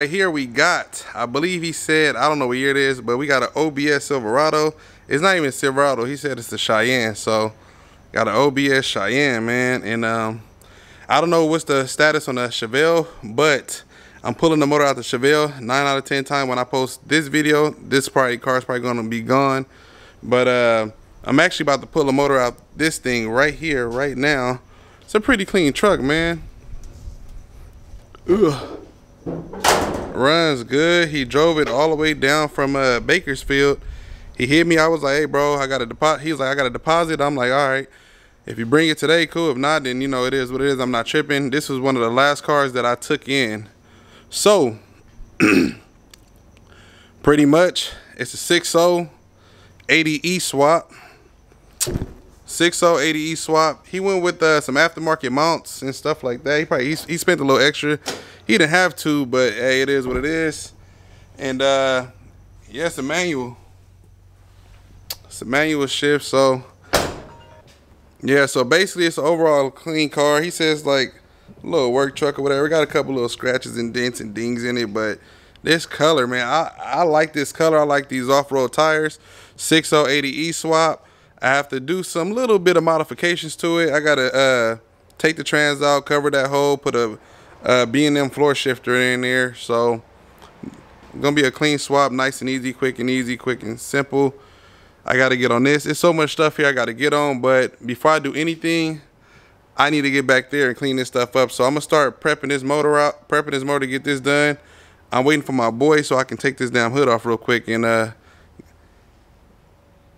Right here we got, I believe he said, I don't know what year it is, but we got an OBS Silverado. It's not even Silverado. He said it's the Cheyenne. So got an OBS Cheyenne, man. And I don't know what's the status on the Chevelle, but I'm pulling the motor out the Chevelle 9 out of 10 times. When I post this video, this car's probably gonna be gone. But I'm actually about to pull the motor out this thing right here, right now. It's a pretty clean truck, man. Ugh. Runs good. He drove it all the way down from Bakersfield. He hit me. I was like, hey bro, I got a deposit. He was like, I got a deposit. I'm like, all right, if you bring it today, cool. If not, then you know it is what it is. I'm not tripping. This was one of the last cars that I took in. So pretty much it's a 6.0 80E swap. 6.0 80E swap. He went with some aftermarket mounts and stuff like that. He spent a little extra. He didn't have to, but hey, it is what it is. And yeah, it's a manual. It's a manual shift. So yeah, so basically it's an overall clean car. He says like a little work truck or whatever. Got a couple little scratches and dents and dings in it, but this color, man, I like this color. I like these off-road tires. 6.0 80E swap. I have to do some little bit of modifications to it. I gotta take the trans out, cover that hole, put a B&M floor shifter in there. So gonna be a clean swap, nice and easy, quick and simple. I gotta get on this. There's so much stuff here I gotta get on, but before I do anything, I need to get back there and clean this stuff up. So I'm gonna start prepping this motor out, to get this done. I'm waiting for my boy so I can take this damn hood off real quick, and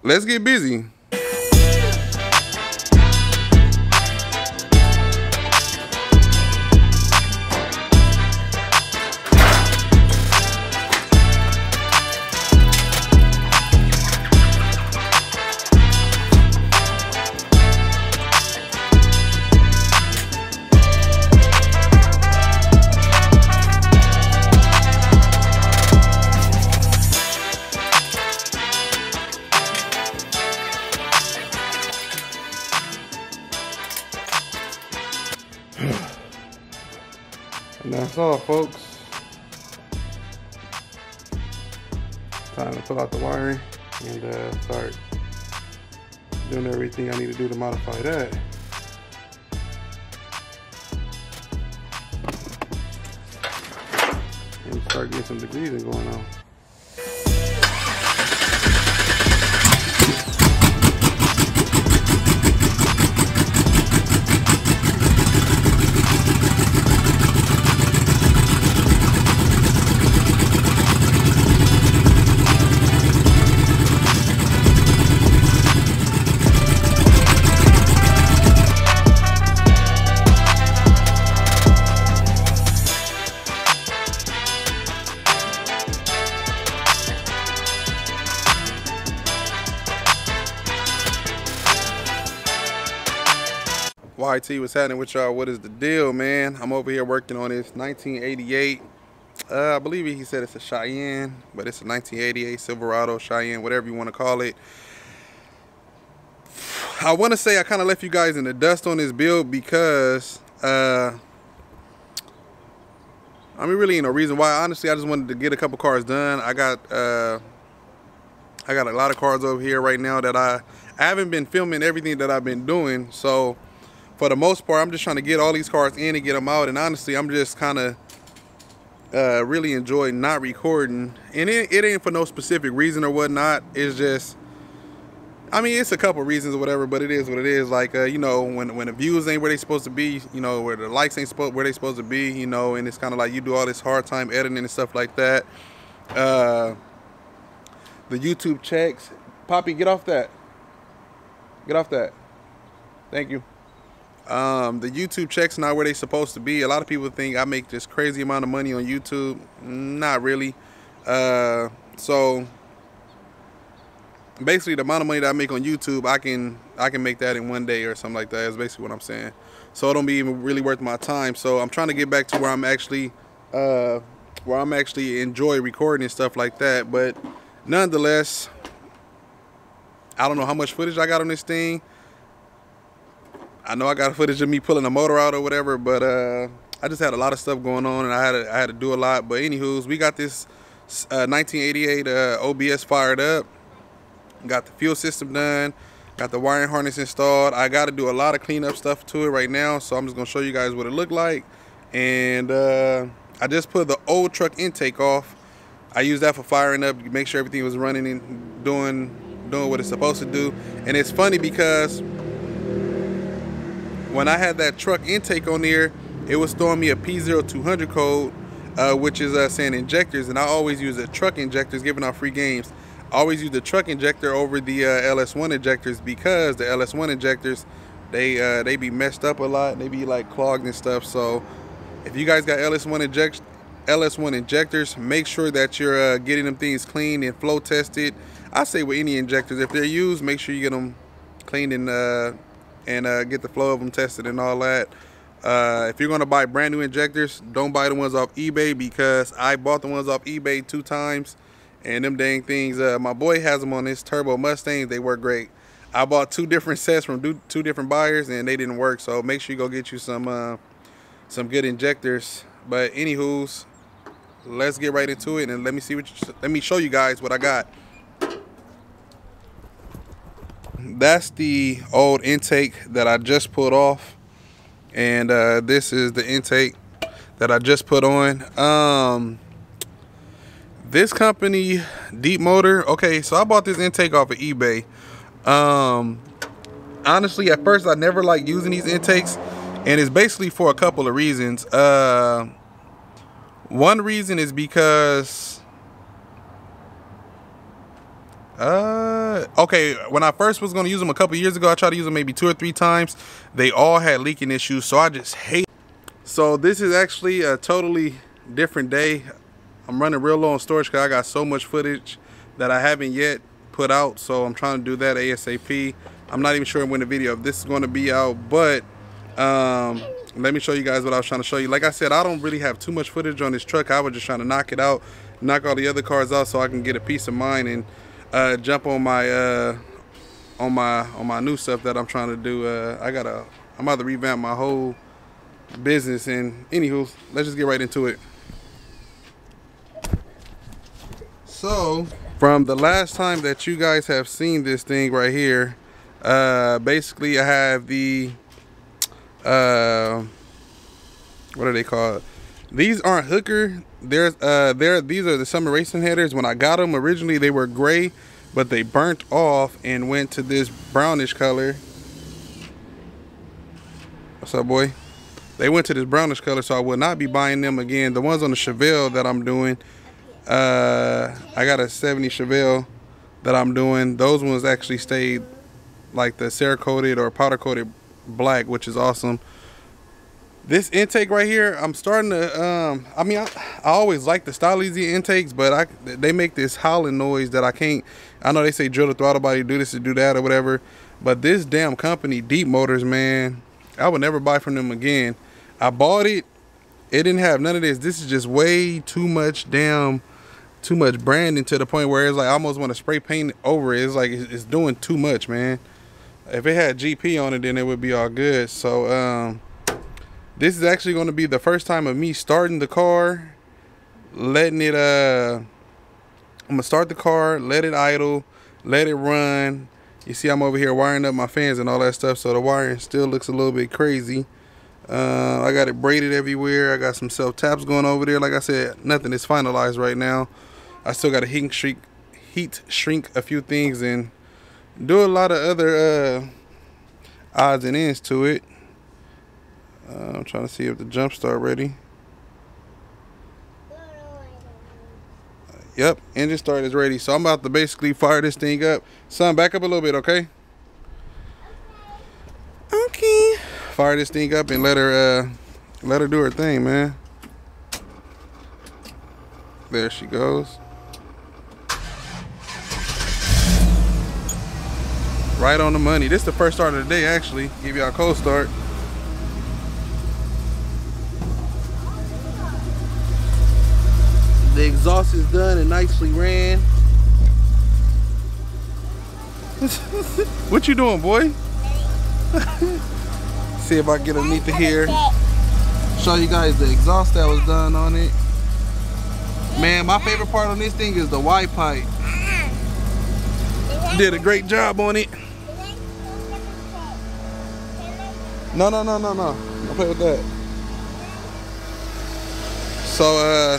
let's get busy. And that's all, folks. Time to pull out the wiring and start doing everything I need to do to modify that. And start getting some degreasing going on. YT, what's happening with y'all? What is the deal, man? I'm over here working on this 1988. I believe he said it's a Cheyenne, but it's a 1988 Silverado, Cheyenne, whatever you want to call it. I want to say I kind of left you guys in the dust on this build because I mean, really ain't no reason why. Honestly, I just wanted to get a couple cars done. I got a lot of cars over here right now that I haven't been filming everything that I've been doing. So for the most part, I'm just trying to get all these cars in and get them out. And honestly, I'm just kind of really enjoying not recording. And it ain't for no specific reason or whatnot. It's just, I mean, it's a couple reasons or whatever, but it is what it is. Like, you know, when the views ain't where they supposed to be, you know, where the likes ain't where they supposed to be, you know, and it's kind of like you do all this hard time editing and stuff like that. The YouTube checks. Poppy, get off that. Get off that. Thank you. The YouTube checks not where they supposed to be. A lot of people think I make this crazy amount of money on YouTube. Not really. So basically the amount of money that I make on YouTube, I can make that in one day or something like that. That's basically what I'm saying. So it don't be even really worth my time. So I'm trying to get back to where I'm actually enjoy recording and stuff like that. But nonetheless, I don't know how much footage I got on this thing. I know I got footage of me pulling the motor out or whatever, but I just had a lot of stuff going on, and I had to do a lot. But anywho's, we got this 1988 OBS fired up. Got the fuel system done. Got the wiring harness installed. I got to do a lot of cleanup stuff to it right now, so I'm just gonna show you guys what it looked like. And I just put the old truck intake off. I used that for firing up, make sure everything was running and doing what it's supposed to do. And it's funny because when I had that truck intake on there, it was throwing me a P0200 code, which is saying injectors, and I always use the truck injectors, giving out free games. I always use the truck injector over the LS1 injectors, because the LS1 injectors, they be messed up a lot. They be like clogged and stuff. So if you guys got LS1 injectors, make sure that you're getting them things cleaned and flow tested. I say with any injectors, if they're used, make sure you get them cleaned and get the flow of them tested and all that. If you're gonna buy brand new injectors, don't buy the ones off eBay, because I bought the ones off eBay 2 times. And them dang things, my boy has them on his turbo Mustangs. They work great. I bought 2 different sets from 2 different buyers, and they didn't work. So make sure you go get you some good injectors. But anywho's, let's get right into it, and let me show you guys what I got. That's the old intake that I just put off, and this is the intake that I just put on. This company, Deep Motor, okay, so I bought this intake off of eBay. Honestly, at first I never liked using these intakes, and it's basically for a couple of reasons. One reason is because okay, when I first was going to use them a couple years ago, I tried to use them maybe 2 or 3 times. They all had leaking issues, so I just hate. So this is actually a totally different day. I'm running real low on storage because I got so much footage that I haven't yet put out, so I'm trying to do that ASAP. I'm not even sure when the video of this is going to be out, but let me show you guys what I was trying to show you. Like I said, I don't really have too much footage on this truck. I was just trying to knock it out, knock all the other cars out, so I can get a peace of mind and jump on my new stuff that I'm trying to do. I'm about to revamp my whole business. And anywho, let's just get right into it. So from the last time that you guys have seen this thing right here, basically I have the what are they called? These aren't hooker. These are the summer racing headers. When I got them originally, they were gray, but they burnt off and went to this brownish color. What's up, boy? They went to this brownish color, so I will not be buying them again. The ones on the Chevelle that I'm doing, I got a 70 Chevelle that I'm doing. Those ones actually stayed like the Cerakoted or powder coated black, which is awesome. This intake right here, I'm starting to I mean, I always like the Stylizy intakes, but they make this howling noise that I can't. I know they say drill the throttle body, do this or do that or whatever, but this damn company, Deep Motors, man, I would never buy from them again. I bought it, it didn't have none of this. This is just way too much branding, to the point where it's like I almost want to spray paint over it. It's like it's doing too much, man. If it had GP on it, then it would be all good. So this is actually going to be the first time of me starting the car, letting it I'm gonna start the car, let it idle, let it run. You see I'm over here wiring up my fans and all that stuff, so the wiring still looks a little bit crazy. I got it braided everywhere. I got some self taps going over there. Like I said, nothing is finalized right now. I still got to heat shrink a few things and do a lot of other odds and ends to it. I'm trying to see if the jump start ready. Yep, engine start is ready. So I'm about to basically fire this thing up. Son, back up a little bit, okay? Okay. Fire this thing up and let her do her thing, man. There she goes. Right on the money. This is the first start of the day, actually. Give y'all a cold start. The exhaust is done and nicely ran. What you doing, boy? See if I can get underneath the here. Show you guys the exhaust that was done on it. Man, my favorite part on this thing is the Y pipe. Did a great job on it. No. Don't play with that. So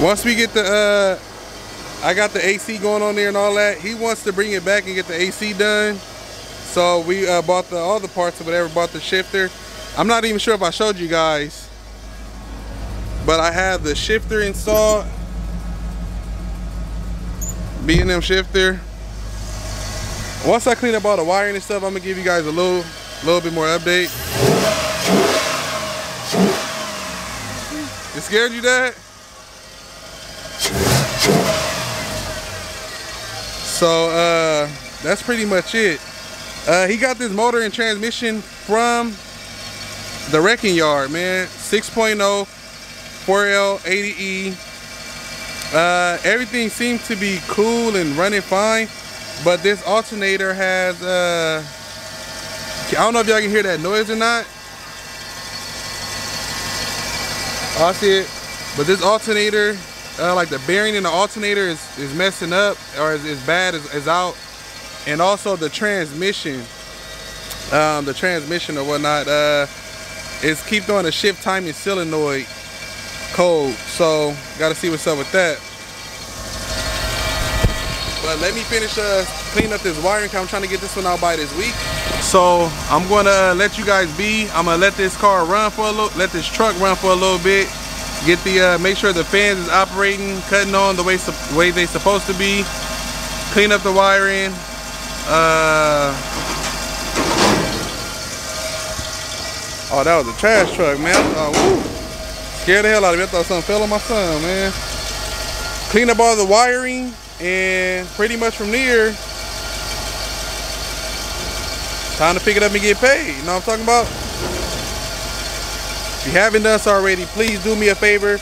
once we get the I got the AC going on there and all that, he wants to bring it back and get the AC done. So we bought all the parts or whatever, bought the shifter. I'm not even sure if I showed you guys, but I have the shifter installed. B&M shifter. Once I clean up all the wiring and stuff, I'm gonna give you guys a little bit more update. It scared you, Dad? So that's pretty much it. He got this motor and transmission from the wrecking yard, man. 6.0 4L 80E. Everything seems to be cool and running fine, but this alternator has I don't know if y'all can hear that noise or not. Oh, I see it. But this alternator, like the bearing in the alternator is messing up, or is bad, is out. And also the transmission or whatnot, is keep doing a shift timing solenoid code. So gotta see what's up with that. But let me finish cleaning up this wiring. I'm trying to get this one out by this week. So I'm gonna let you guys be. I'm gonna let this car run for a little, let this truck run for a little bit. Get the make sure the fans is operating, cutting on the way they supposed to be. Clean up the wiring. Oh, that was a trash truck, man. Woo. Scared the hell out of me. I thought something fell on my son, man. Clean up all the wiring, and pretty much from there, time to pick it up and get paid. You know what I'm talking about? If you haven't done so already, please do me a favor.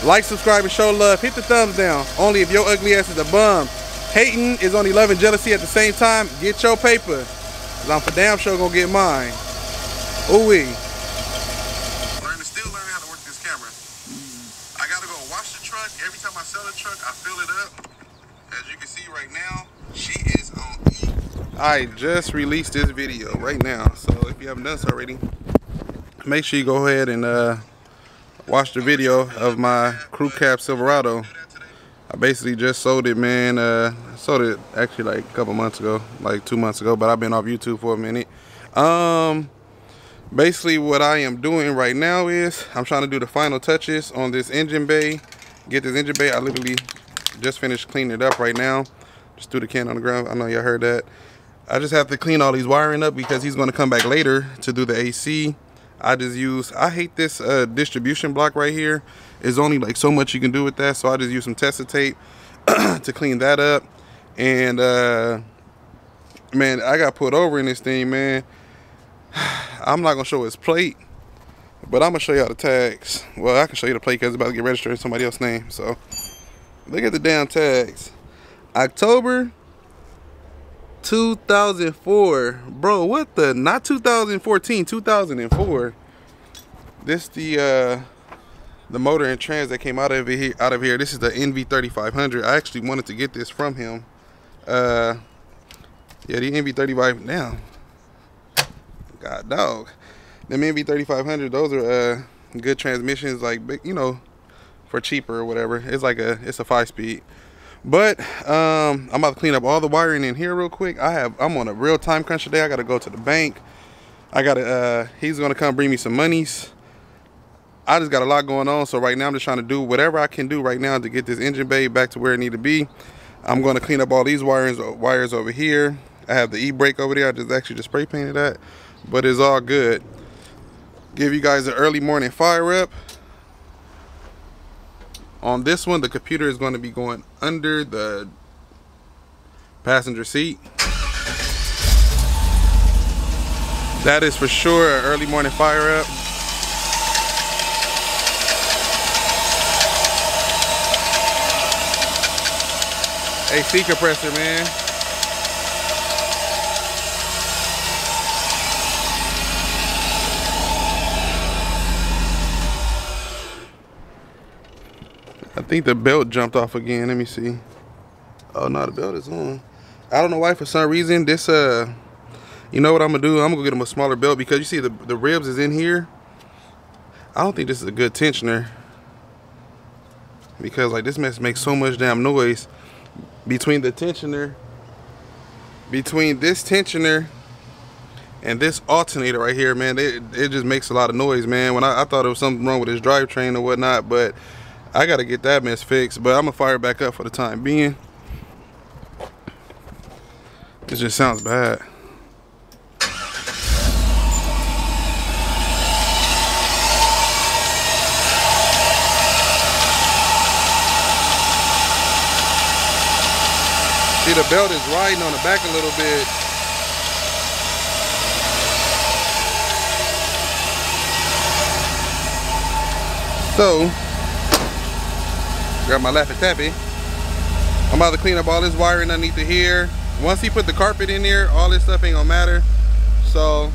Like, subscribe, and show love. Hit the thumbs down. Only if your ugly ass is a bum. Hating is only love and jealousy at the same time. Get your paper, 'cause I'm for damn sure gonna get mine. Ooh-wee. Still learning how to work this camera. I gotta go wash the truck. Every time I sell the truck, I fill it up. As you can see right now, she is on E. I just released this video right now, so if you haven't done so already, make sure you go ahead and watch the video of my crew cab Silverado. I basically just sold it, man. Sold it actually like a couple months ago, like 2 months ago, but I've been off YouTube for a minute. Basically what I am doing right now is I'm trying to do the final touches on this engine bay. Get this engine bay. I literally just finished cleaning it up right now. Just threw the can on the ground. I know y'all heard that. I just have to clean all these wiring up because he's going to come back later to do the AC. I hate this distribution block right here. There's only like so much you can do with that, so I just use some Tessa tape to clean that up. And man, I got put over in this thing, man. I'm not gonna show his plate, but I'm gonna show y'all the tags. Well, I can show you the plate because it's about to get registered in somebody else's name. So look at the damn tags. October 2004, bro. What the? Not 2014, 2004. This the motor and trans that came out of here. This is the NV3500. I actually wanted to get this from him. Yeah, the NV35 now. God dog, them NV3500, those are good transmissions, like, you know, for cheaper or whatever. It's like it's a 5-speed. But I'm about to clean up all the wiring in here real quick. I'm on a real time crunch today. I gotta go to the bank. He's gonna come bring me some monies. I just got a lot going on, so right now I'm just trying to do whatever I can do right now to get this engine bay back to where it need to be. I'm gonna clean up all these wires over here. I have the e-brake over there. I just spray painted that, but it's all good. Give you guys an early morning fire up. On this one, the computer is going to be going under the passenger seat. That is for sure an early morning fire up. AC compressor, man. I think the belt jumped off again. Let me see. Oh no, the belt is on. I don't know why, for some reason this you know what I'm gonna do? I'm gonna get him a smaller belt, because you see the ribs is in here. I don't think this is a good tensioner, because like this mess makes so much damn noise between the tensioner, between this tensioner and this alternator right here, man. It just makes a lot of noise, man. When I thought there was something wrong with this drivetrain or whatnot, but I gotta get that mess fixed. But I'm gonna fire it back up for the time being. It just sounds bad. See, the belt is riding on the back a little bit. So, grab my Laffy Taffy. I'm about to clean up all this wiring underneath the here. Once he put the carpet in there, all this stuff ain't gonna matter. So,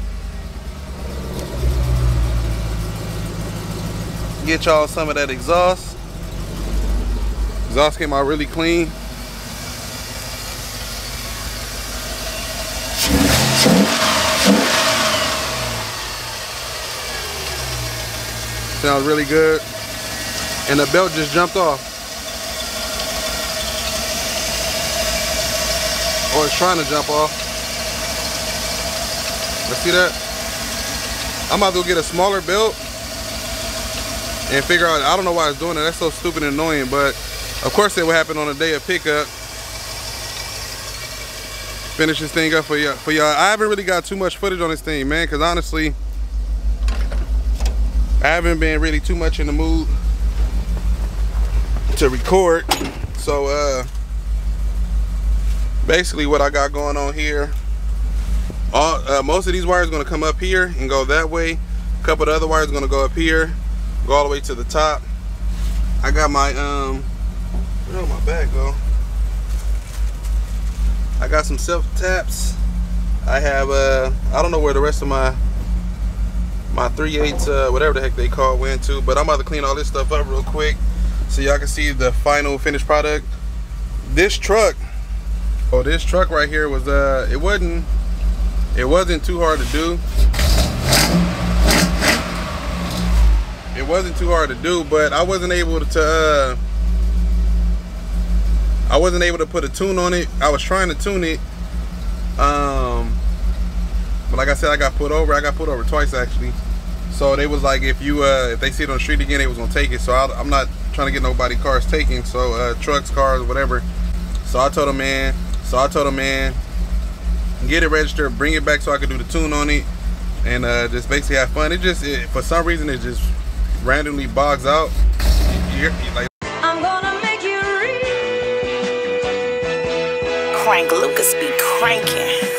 get y'all some of that exhaust. Exhaust came out really clean. Sounds really good. And the belt just jumped off. Or it's trying to jump off. Let's see that. I'm about to go get a smaller belt and figure out, I don't know why it's doing it. That's so stupid and annoying, but of course it will happen on the day of pickup. Finish this thing up for y'all. I haven't really got too much footage on this thing, man, because honestly, I haven't been really too much in the mood to record. So basically what I got going on here, most of these wires are going to come up here and go that way. A couple of the other wires are going to go up here, go all the way to the top. I got my where did my bag go? I got some self taps. I have I don't know where the rest of my 3/8 whatever the heck they call went to, but I'm about to clean all this stuff up real quick so y'all can see the final finished product. This truck right here was it wasn't too hard to do. It wasn't too hard to do, but I wasn't able to put a tune on it. I was trying to tune it, but like I said, I got pulled over. I got pulled over twice actually. So they was like, if they see it on the street again, they was gonna take it. So I'm not trying to get nobody cars taken. So trucks, cars, whatever. So I told them, man, get it registered, bring it back so I could do the tune on it, and just basically have fun. For some reason, it just randomly bogs out. Like, I'm gonna make you real. Crank Lucas be cranking.